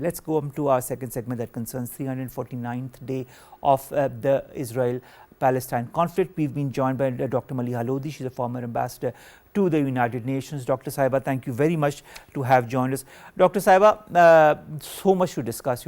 Let's go on to our second segment that concerns 349th day of the Israel-Palestine conflict. We've been joined by Dr. Maleeha Lodhi. She's a former ambassador to the United Nations. Dr. Sahiba, thank you very much to have joined us. Dr. Sahiba, so much to discuss.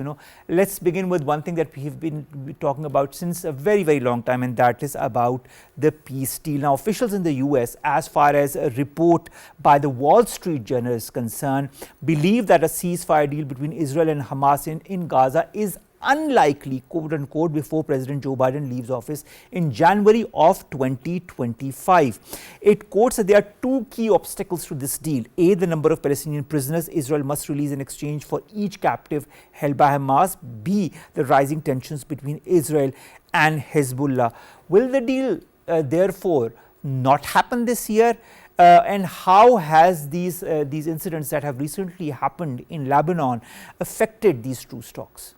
Let's begin with one thing that we've been talking about since a very, very long time, and that is about the peace deal. Now, officials in the US, as far as a report by the Wall Street Journal is concerned, believe that a ceasefire deal between Israel and Hamas in Gaza is unlikely, quote unquote, before President Joe Biden leaves office in January of 2025. It quotes that there are two key obstacles to this deal. A, the number of Palestinian prisoners Israel must release in exchange for each captive held by Hamas. B, the rising tensions between Israel and Hezbollah. Will the deal therefore not happen this year? And how has these incidents that have recently happened in Lebanon affected these two talks?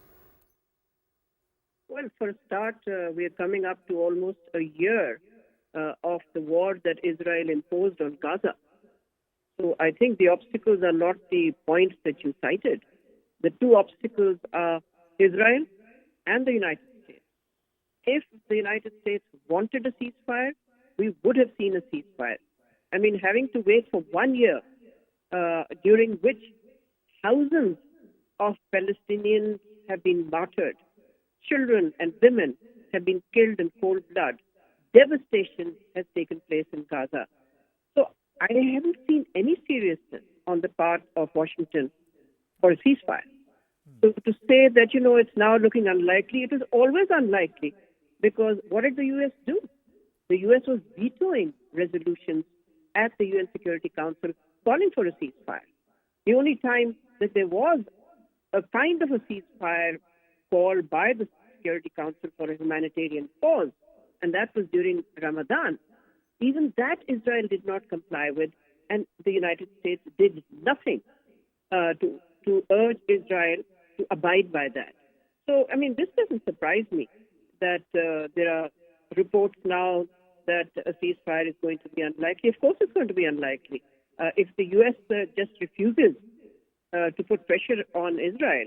Well, for a start, we are coming up to almost a year of the war that Israel imposed on Gaza. So I think the obstacles are not the points that you cited. The two obstacles are Israel and the United States. If the United States wanted a ceasefire, we would have seen a ceasefire. I mean, having to wait for 1 year, during which thousands of Palestinians have been martyred, children and women have been killed in cold blood. Devastation has taken place in Gaza. So I haven't seen any seriousness on the part of Washington for a ceasefire. So to say that, it's now looking unlikely, it is always unlikely, because what did the U.S. do? The U.S. was vetoing resolutions at the UN Security Council calling for a ceasefire. The only time that there was a kind of a ceasefire called by the Security Council for a humanitarian pause, and that was during Ramadan. Even that Israel did not comply with, and the United States did nothing to urge Israel to abide by that. So, I mean, this doesn't surprise me that there are reports now that a ceasefire is going to be unlikely. Of course it's going to be unlikely. If the U.S. just refuses to put pressure on Israel,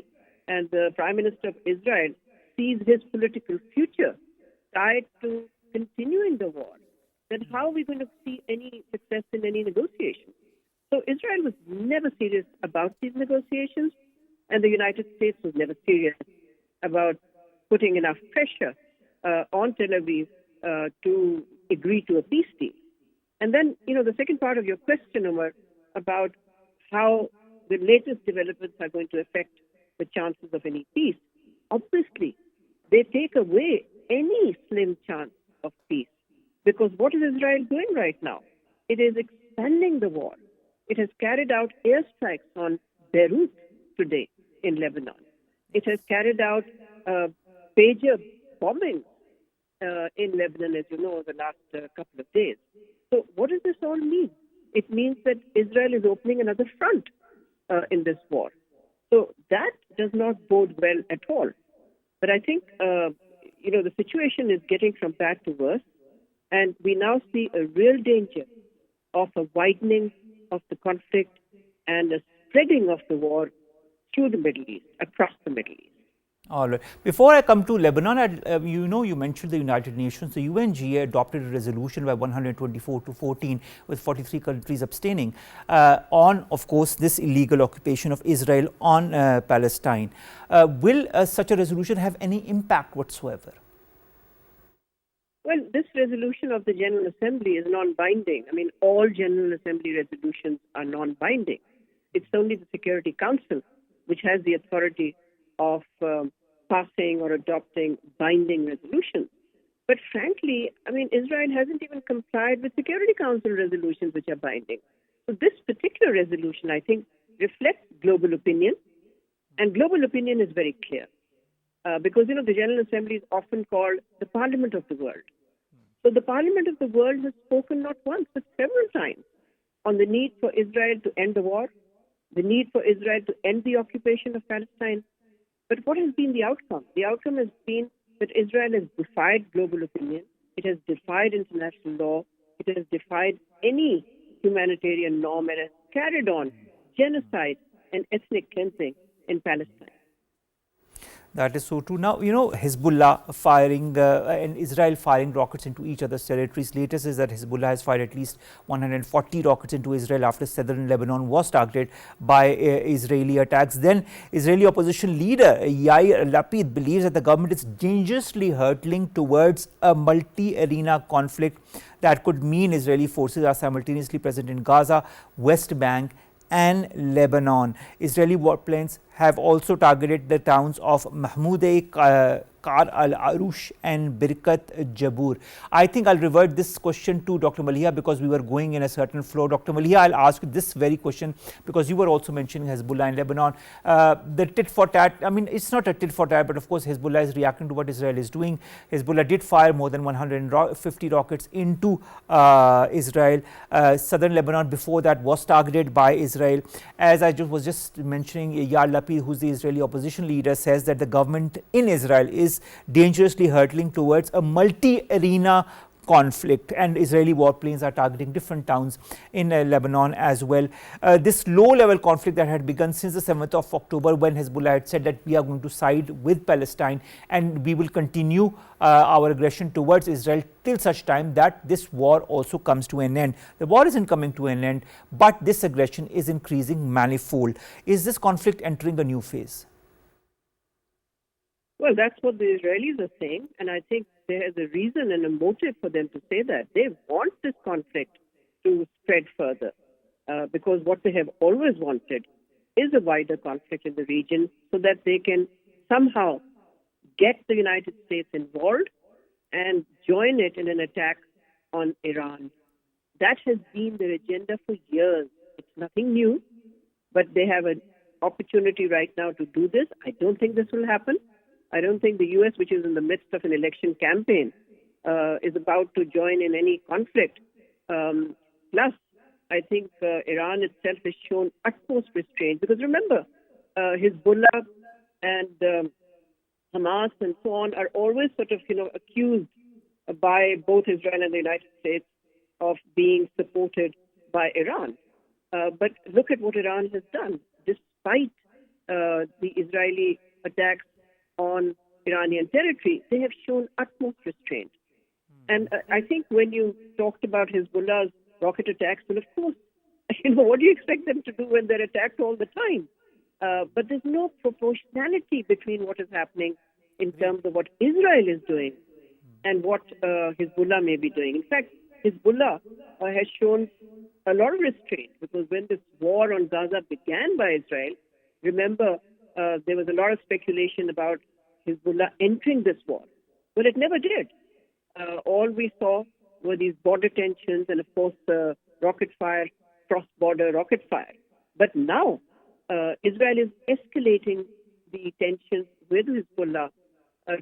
and the Prime Minister of Israel sees his political future tied to continuing the war, then how are we going to see any success in any negotiations? So Israel was never serious about these negotiations, and the United States was never serious about putting enough pressure on Tel Aviv to agree to a peace deal. And then, the second part of your question, Omar, about how the latest developments are going to affect the chances of any peace. Obviously, they take away any slim chance of peace. Because what is Israel doing right now? It is expanding the war. It has carried out airstrikes on Beirut today in Lebanon. It has carried out pager bombing in Lebanon, as you know, the last couple of days. So what does this all mean? It means that Israel is opening another front in this war. So that does not bode well at all. But I think, the situation is getting from bad to worse, and we now see a real danger of a widening of the conflict and a spreading of the war through the Middle East, across the Middle East. All right. Before I come to Lebanon, you mentioned the United Nations. The UNGA adopted a resolution by 124 to 14 with 43 countries abstaining on, of course, this illegal occupation of Israel on Palestine. Will such a resolution have any impact whatsoever? Well, this resolution of the General Assembly is non-binding. I mean, all General Assembly resolutions are non-binding. It's only the Security Council which has the authority of passing or adopting binding resolutions. But frankly, I mean, Israel hasn't even complied with Security Council resolutions which are binding. So this particular resolution, I think, reflects global opinion, and global opinion is very clear. Because, the General Assembly is often called the Parliament of the world. So the Parliament of the world has spoken not once, but several times on the need for Israel to end the war, the need for Israel to end the occupation of Palestine. But what has been the outcome? The outcome has been that Israel has defied global opinion, it has defied international law, it has defied any humanitarian norm, and has carried on genocide and ethnic cleansing in Palestine. That is so true. Now, Hezbollah firing and Israel firing rockets into each other's territories. Latest is that Hezbollah has fired at least 140 rockets into Israel after southern Lebanon was targeted by Israeli attacks. Then, Israeli opposition leader Yair Lapid believes that the government is dangerously hurtling towards a multi-arena conflict that could mean Israeli forces are simultaneously present in Gaza, West Bank, and Lebanon. Israeli warplanes have also targeted the towns of Mahmoudeh, Kar al-Arush and Birkat Jabur. I think I'll revert this question to Dr. Maleeha because we were going in a certain flow. Dr. Maleeha, I'll ask you this very question because you were also mentioning Hezbollah in Lebanon. The tit for tat, I mean, it's not a tit for tat, but of course Hezbollah is reacting to what Israel is doing. Hezbollah did fire more than 150 rockets into Israel. Southern Lebanon before that was targeted by Israel. As I was just mentioning, Yair Lapid, who's the Israeli opposition leader, says that the government in Israel is dangerously hurtling towards a multi-arena conflict, and Israeli warplanes are targeting different towns in Lebanon as well. This low-level conflict that had begun since the 7th of October, when Hezbollah had said that we are going to side with Palestine and we will continue our aggression towards Israel till such time that this war also comes to an end. The war isn't coming to an end, but this aggression is increasing manifold. Is this conflict entering a new phase? Well, that's what the Israelis are saying, and I think there is a reason and a motive for them to say that. They want this conflict to spread further because what they have always wanted is a wider conflict in the region so that they can somehow get the United States involved and join it in an attack on Iran. That has been their agenda for years. It's nothing new, but they have an opportunity right now to do this. I don't think this will happen. I don't think the U.S., which is in the midst of an election campaign, is about to join in any conflict. Plus, I think Iran itself has shown utmost restraint. Because remember, Hezbollah and Hamas and so on are always sort of, accused by both Israel and the United States of being supported by Iran. But look at what Iran has done. Despite the Israeli attacks on Iranian territory, they have shown utmost restraint. And I think when you talked about Hezbollah's rocket attacks, well, of course, what do you expect them to do when they're attacked all the time? But there's no proportionality between what is happening in terms of what Israel is doing and what Hezbollah may be doing. In fact, Hezbollah has shown a lot of restraint because when this war on Gaza began by Israel, remember, there was a lot of speculation about Hezbollah entering this war. Well, it never did. All we saw were these border tensions and, of course, rocket fire, cross-border rocket fire. But now, Israel is escalating the tensions with Hezbollah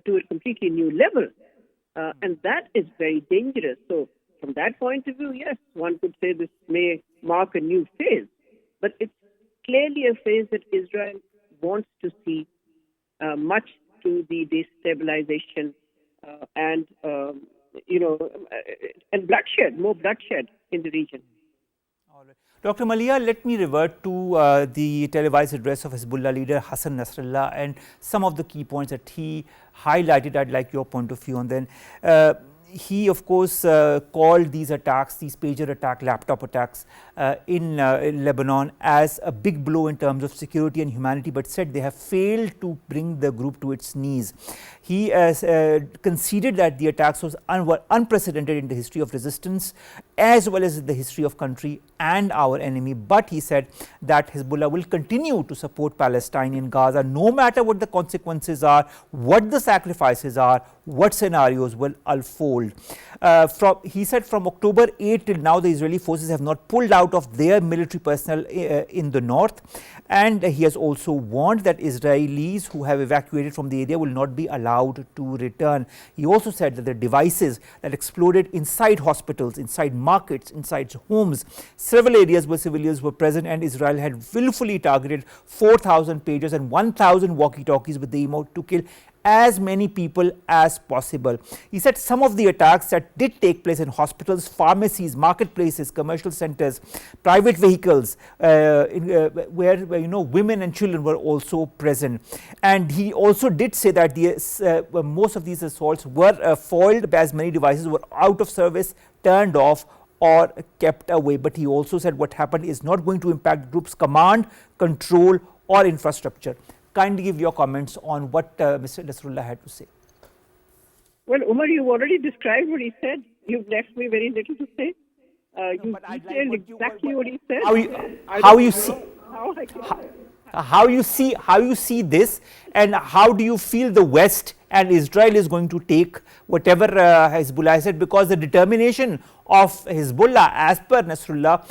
to a completely new level. And that is very dangerous. So from that point of view, yes, one could say this may mark a new phase. But it's clearly a phase that Israel wants to see, much to the destabilization and bloodshed, more bloodshed in the region. All right. Dr. Maleeha, let me revert to the televised address of Hezbollah leader Hassan Nasrallah and some of the key points that he highlighted. I'd like your point of view on them. He, of course, called these attacks, these pager attack, laptop attacks in Lebanon as a big blow in terms of security and humanity, but said they have failed to bring the group to its knees. He conceded that the attacks were unprecedented in the history of resistance as well as the history of country and our enemy. But he said that Hezbollah will continue to support Palestine in Gaza no matter what the consequences are, what the sacrifices are, what scenarios will unfold. He said from October 8 till now, the Israeli forces have not pulled out of their military personnel in the north. And he has also warned that Israelis who have evacuated from the area will not be allowed to return. He also said that the devices that exploded inside hospitals, inside markets, inside homes, several areas where civilians were present, and Israel had willfully targeted 4,000 pagers and 1,000 walkie-talkies with the aim to kill as many people as possible. He said some of the attacks that did take place in hospitals, pharmacies, marketplaces, commercial centers, private vehicles, where women and children were also present. And he also did say that most of these assaults were foiled as many devices were out of service, turned off, or kept away. But he also said what happened is not going to impact the group's command, control, or infrastructure. Kindly give your comments on what Mr. Nasrullah had to say. Well, Omar, you've already described what he said. You've left me very little to say. You detailed exactly what he said. How you see this, and how do you feel the West and Israel is going to take whatever Hezbollah said, because the determination of Hezbollah, as per Nasrullah,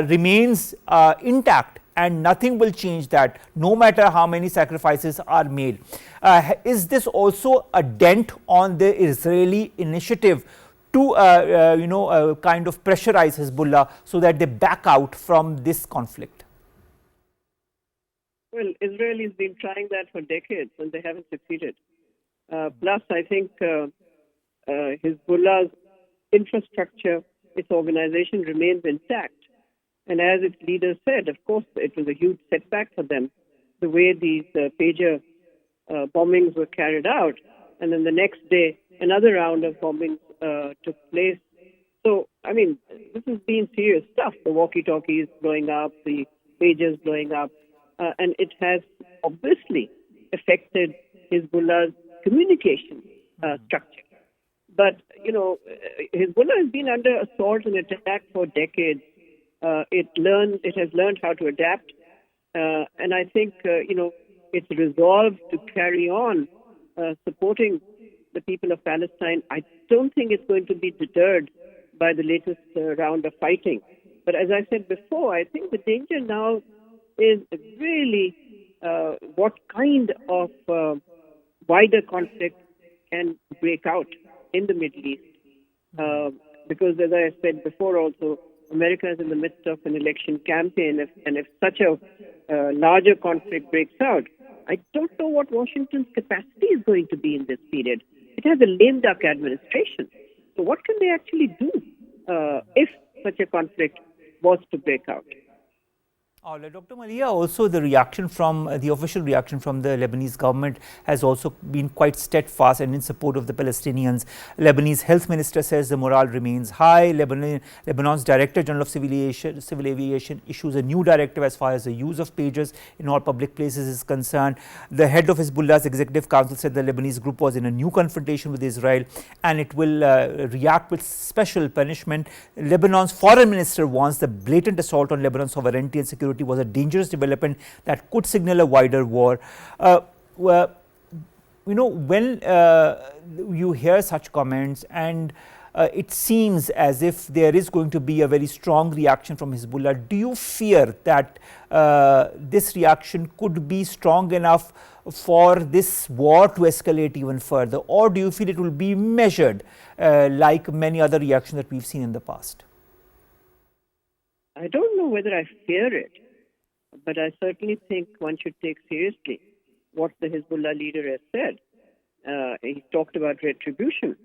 remains intact, and nothing will change that, no matter how many sacrifices are made. Is this also a dent on the Israeli initiative to kind of pressurize Hezbollah so that they back out from this conflict? Well, Israel has been trying that for decades and they haven't succeeded. Plus, I think Hezbollah's infrastructure, its organization remains intact. And as its leader said, of course, it was a huge setback for them, the way these pager bombings were carried out. And then the next day, another round of bombings took place. So, I mean, this has been serious stuff. The walkie-talkies blowing up, the pagers blowing up. And it has obviously affected Hezbollah's communication structure. But, Hezbollah has been under assault and attack for decades. It has learned how to adapt. And I think, its resolve to carry on supporting the people of Palestine, I don't think it's going to be deterred by the latest round of fighting. But as I said before, I think the danger now is really what kind of wider conflict can break out in the Middle East. Because as I said before also, America is in the midst of an election campaign, and if such a larger conflict breaks out, I don't know what Washington's capacity is going to be in this period. It has a lame duck administration. So what can they actually do if such a conflict was to break out? Dr. Maleeha, also the reaction from the official reaction from the Lebanese government has also been quite steadfast and in support of the Palestinians. Lebanese health minister says the morale remains high. Lebanon's Director General of Civil Aviation issues a new directive as far as the use of pagers in all public places is concerned. The head of Hezbollah's executive council said the Lebanese group was in a new confrontation with Israel and it will react with special punishment. Lebanon's foreign minister warns the blatant assault on Lebanon's sovereignty and security was a dangerous development that could signal a wider war. When you hear such comments, and it seems as if there is going to be a very strong reaction from Hezbollah, do you fear that this reaction could be strong enough for this war to escalate even further, or do you feel it will be measured like many other reactions that we've seen in the past? I don't know whether I fear it, but I certainly think one should take seriously what the Hezbollah leader has said. He talked about retribution,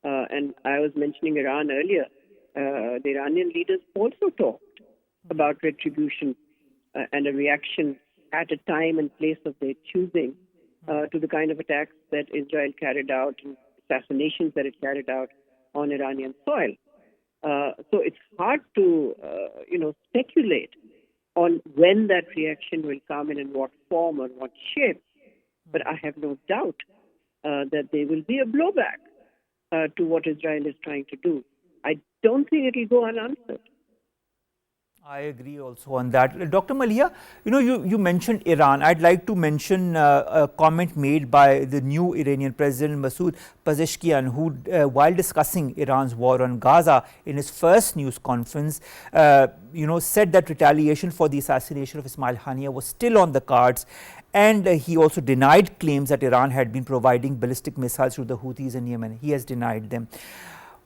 and I was mentioning Iran earlier. The Iranian leaders also talked about retribution and a reaction at a time and place of their choosing to the kind of attacks that Israel carried out and assassinations that it carried out on Iranian soil. So it's hard to, speculate on when that reaction will come and in what form or what shape. But I have no doubt that there will be a blowback to what Israel is trying to do. I don't think it will go unanswered. I agree also on that. Dr. Maleeha, you mentioned Iran. I'd like to mention a comment made by the new Iranian President Masoud Pezeshkian, who, while discussing Iran's war on Gaza in his first news conference, said that retaliation for the assassination of Ismail Haniyeh was still on the cards. And he also denied claims that Iran had been providing ballistic missiles to the Houthis in Yemen. He has denied them.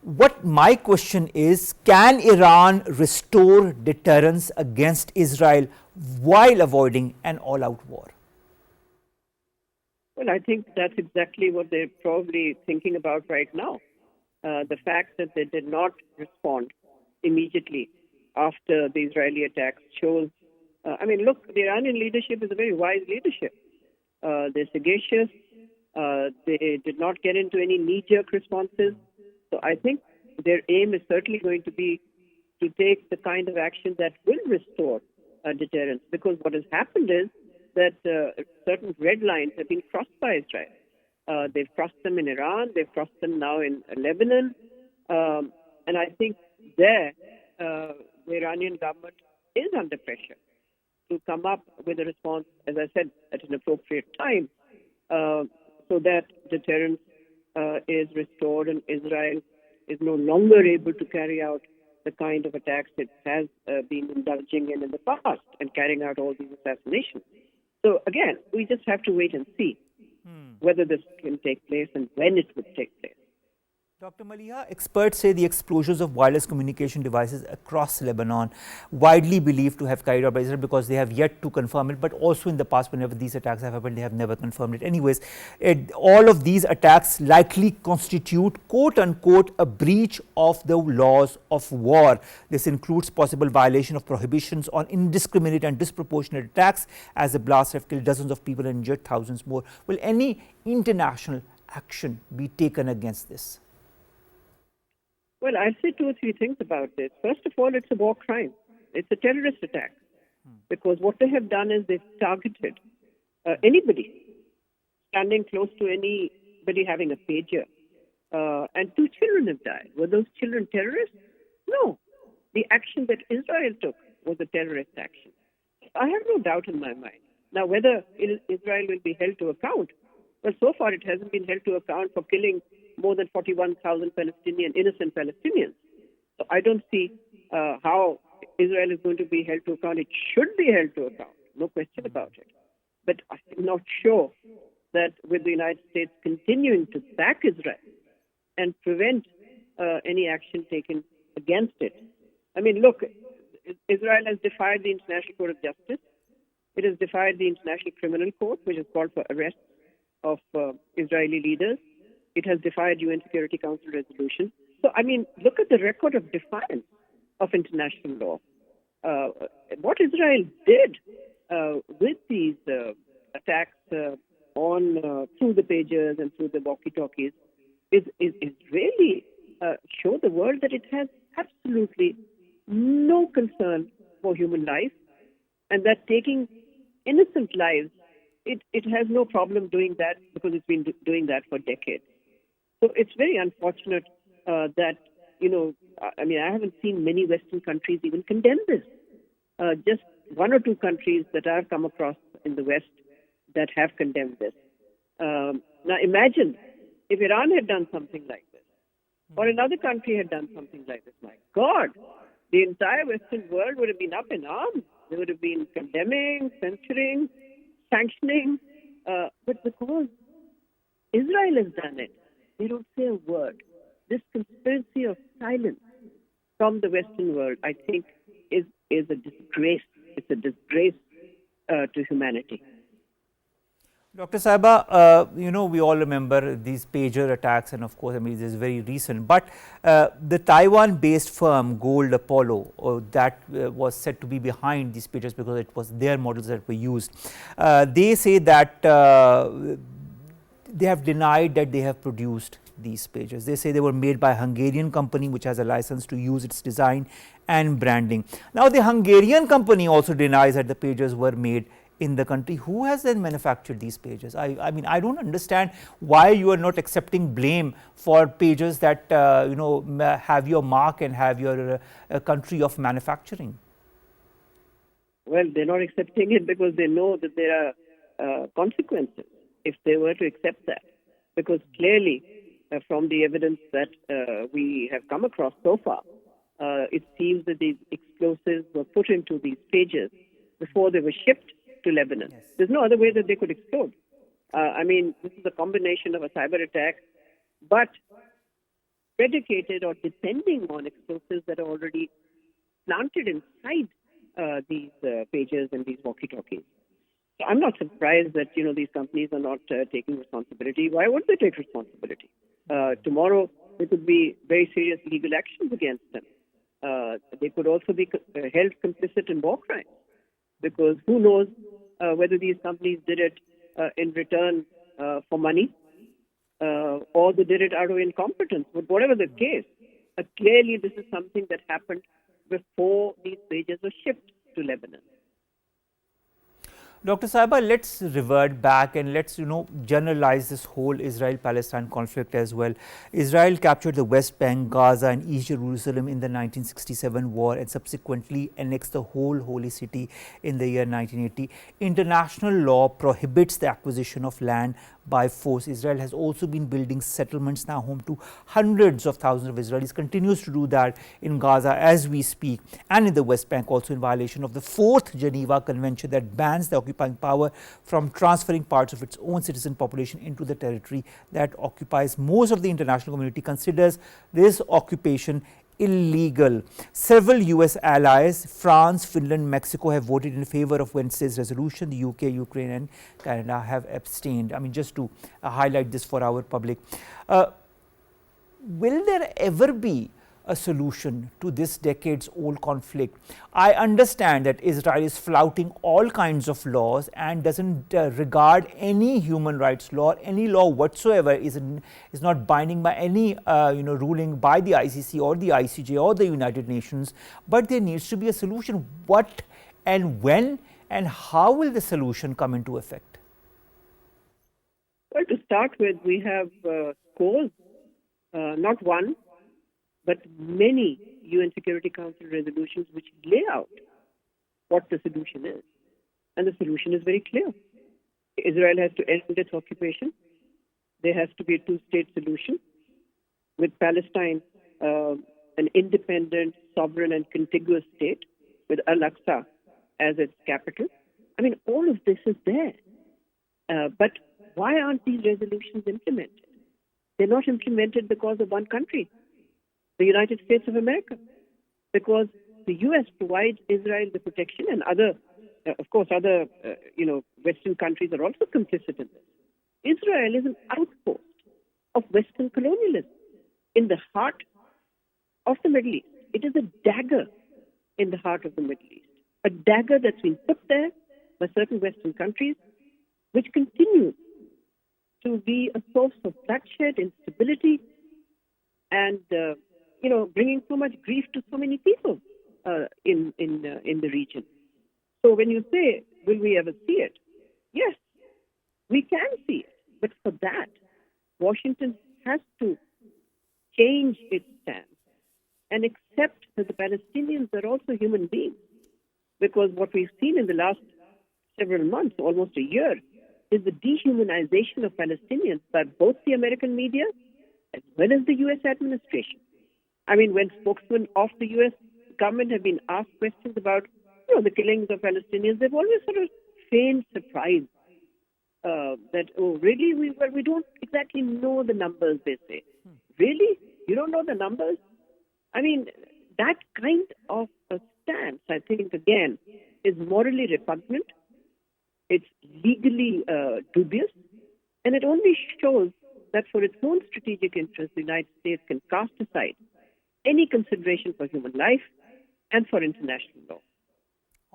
What my question is, can Iran restore deterrence against Israel while avoiding an all-out war? Well, I think that's exactly what they're probably thinking about right now. The fact that they did not respond immediately after the Israeli attacks shows. Look, the Iranian leadership is a very wise leadership. They're sagacious. They did not get into any knee-jerk responses. So I think their aim is certainly going to be to take the kind of action that will restore deterrence. Because what has happened is that certain red lines have been crossed by Israel. They've crossed them in Iran. They've crossed them now in Lebanon. And I think there, the Iranian government is under pressure to come up with a response, as I said, at an appropriate time, so that deterrence is restored and Israel is no longer able to carry out the kind of attacks it has been indulging in the past and carrying out all these assassinations. So again, we just have to wait and see whether this can take place and when it would take place. Dr. Maleeha, experts say the explosions of wireless communication devices across Lebanon, widely believed to have carried out by Israel, because they have yet to confirm it, but also in the past, whenever these attacks have happened, they have never confirmed it. Anyways, all of these attacks likely constitute, quote unquote, a breach of the laws of war. This includes possible violation of prohibitions on indiscriminate and disproportionate attacks, as the blasts have killed dozens of people and injured thousands more. Will any international action be taken against this? Well, I'll say 2 or 3 things about this. First of all, it's a war crime. It's a terrorist attack. Because what they have done is they've targeted anybody standing close to anybody having a pager. And 2 children have died. Were those children terrorists? No. The action that Israel took was a terrorist action. I have no doubt in my mind. Now, whether Israel will be held to account, well, so far it hasn't been held to account for killing more than 41,000 innocent Palestinians. So I don't see how Israel is going to be held to account. It should be held to account, no question about it. But I'm not sure that with the United States continuing to back Israel and prevent any action taken against it. I mean, look, Israel has defied the International Court of Justice. It has defied the International Criminal Court, which has called for arrests of Israeli leaders. It has defied UN Security Council resolution. So, I mean, look at the record of defiance of international law. What Israel did with these attacks through the pagers and through the walkie-talkies is really show the world that it has absolutely no concern for human life, and that taking innocent lives, it has no problem doing that because it's been doing that for decades. So it's very unfortunate that, I haven't seen many Western countries even condemn this. Just 1 or 2 countries that I've come across in the West that have condemned this. Now imagine if Iran had done something like this, or another country had done something like this. My God, the entire Western world would have been up in arms. They would have been condemning, censoring, sanctioning. But because Israel has done it, they don't say a word. This conspiracy of silence from the Western world, I think, is a disgrace. It's a disgrace to humanity. Dr. Sahiba, we all remember these pager attacks, and of course, this is very recent. But the Taiwan-based firm Gold Apollo, that was said to be behind these pagers because it was their models that were used. They say that they have denied that they have produced these pagers. They say they were made by a Hungarian company which has a license to use its design and branding. Now, the Hungarian company also denies that the pagers were made in the country. Who has then manufactured these pagers? I don't understand why you are not accepting blame for pagers that have your mark and have your country of manufacturing. Well, they're not accepting it because they know that there are consequences if they were to accept that. Because clearly, from the evidence that we have come across so far, it seems that these explosives were put into these pagers before they were shipped to Lebanon. Yes. There's no other way that they could explode. This is a combination of a cyber attack, but predicated or depending on explosives that are already planted inside these pagers and these walkie-talkies. So I'm not surprised that these companies are not taking responsibility. Why would they take responsibility? Tomorrow there could be very serious legal actions against them. They could also be held complicit in war crimes, because who knows whether these companies did it in return for money or they did it out of incompetence. But whatever the case, clearly this is something that happened before these wages were shipped to Lebanon. Dr. Sahiba, let's revert back and let's generalize this whole Israel-Palestine conflict as well. Israel captured the West Bank, Gaza and East Jerusalem in the 1967 war and subsequently annexed the whole holy city in the year 1980. International law prohibits the acquisition of land by force. Israel has also been building settlements now home to hundreds of thousands of Israelis, continues to do that in Gaza as we speak, and in the West Bank, also in violation of the 4th Geneva Convention that bans the occupying power from transferring parts of its own citizen population into the territory that occupies. Most of the international community considers this occupation illegal. Several US allies, France, Finland, Mexico, have voted in favor of Wednesday's resolution. The UK, Ukraine and Canada have abstained. I mean, just to highlight this for our public. Will there ever be a solution to this decades-old conflict? I understand that Israel is flouting all kinds of laws and doesn't regard any human rights law, any law whatsoever is not binding by any ruling by the ICC or the ICJ or the United Nations. But there needs to be a solution. What and when and how will the solution come into effect? Well, to start with, we have scores, not one, but many UN Security Council resolutions which lay out what the solution is. And the solution is very clear. Israel has to end its occupation. There has to be a two-state solution with Palestine an independent, sovereign and contiguous state with Al-Aqsa as its capital. I mean, all of this is there. But why aren't these resolutions implemented? They're not implemented because of one country, the United States of America, because the U.S. provides Israel the protection, and other Western countries are also complicit in this. Israel is an outpost of Western colonialism in the heart of the Middle East. It is a dagger in the heart of the Middle East, a dagger that's been put there by certain Western countries, which continues to be a source of bloodshed, instability, and bringing so much grief to so many people in the region. So when you say, will we ever see it? Yes, we can see it. But for that, Washington has to change its stance and accept that the Palestinians are also human beings. Because what we've seen in the last several months, almost a year, is the dehumanization of Palestinians by both the American media as well as the U.S. administration. I mean, when spokesmen of the U.S. government have been asked questions about the killings of Palestinians, they've always sort of feigned surprise that, oh, really? We don't exactly know the numbers, they say. Really? You don't know the numbers? I mean, that kind of a stance, I think, again, is morally repugnant. It's legally dubious. And it only shows that for its own strategic interests, the United States can cast aside any consideration for human life and for international law.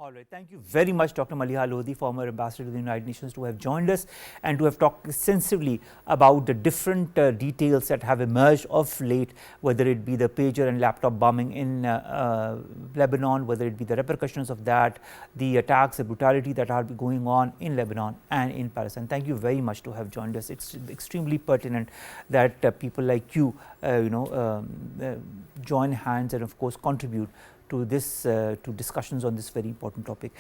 All right. Thank you very much, Dr. Maleeha Lodhi, former ambassador to the United Nations, to have joined us and to have talked extensively about the different details that have emerged of late, whether it be the pager and laptop bombing in Lebanon, whether it be the repercussions of that, the attacks, the brutality that are going on in Lebanon and in Palestine. Thank you very much to have joined us. It's extremely pertinent that people like you, join hands and, of course, contribute to this to discussions on this very important topic.